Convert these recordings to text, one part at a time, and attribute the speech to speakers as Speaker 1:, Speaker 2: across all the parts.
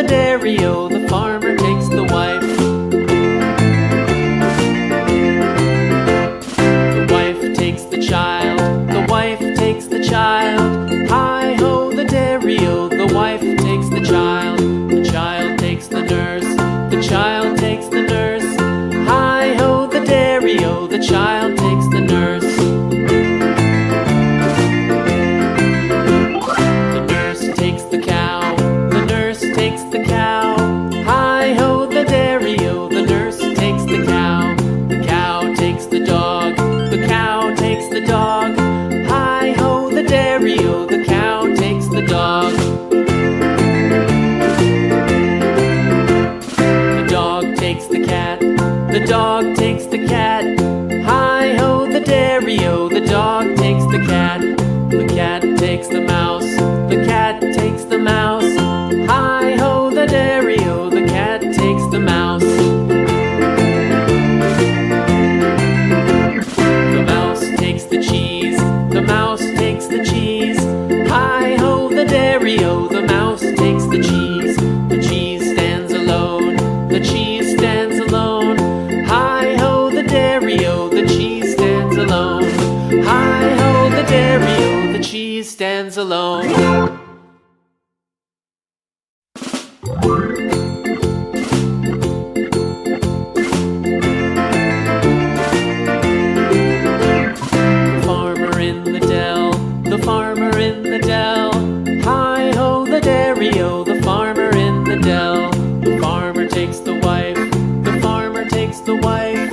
Speaker 1: dairy-o, the farmer takes the wife. The wife takes the child, the wife takes the child. Hi-ho, the dairy-o, the wife takes the child. The child takes the nurse, the child takes the nurse. Hi-ho, the dairy-o, the child takes the nurse. The nurse takes the cow, the nurse takes the cow. Hi-ho, the dairy-o, the nurse takes the cow. The cow takes the dog, the cow takes the dog. Hi-ho, the dairy-o, the cow takes the dog. The dog takes the cat, the dog takes the cat. Hi-ho, the dairy-o, the dog takes the cat. The cat takes the mouse, the cat takes the mouse. Hi-ho, the dairy-o, the cat takes the mouse. The mouse takes the cheese, the mouse takes the cheese. Hi-ho, the dairy-o, the mouse takes the cheese. The cheese stands alone, the cheese stands alone. Hi-ho, the dairy-o, the cheese stands alone. Hi-ho, the dairy-o, the cheese stands alone. The farmer in the dell, the farmer in the dell. Hi-ho, the dairy-o, the farmer in the dell. The farmer takes the wife, the farmer takes the wife.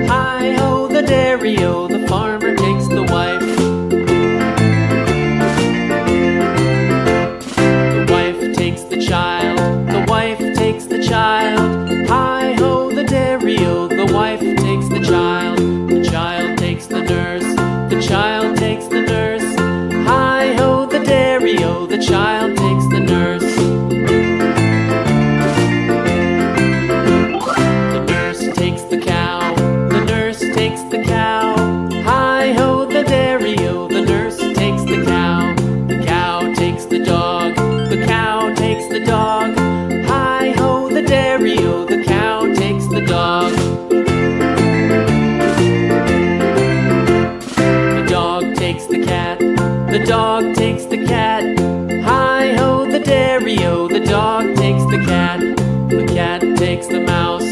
Speaker 1: Hi-ho, the dairy-o, the farmer takes the wife. The wife takes the child, the wife takes the child. Hi-ho, the dairy-o, the wife takes the child. The child takes the nurse, the child takes the nurse. Hi-ho, the dairy-o, the child takes the nurse. The nurse takes the cow, the nurse takes the cow. Hi-ho, the dairy-o, the nurse takes the cow. The cow takes the dog, the cow takes the dog. Hi-ho, the dairy-o, the cow takes the dog. The dog takes the cat, the dog takes the cat. Hi-ho, the dairy-o, the dog takes the cat. The cat takes the mouse,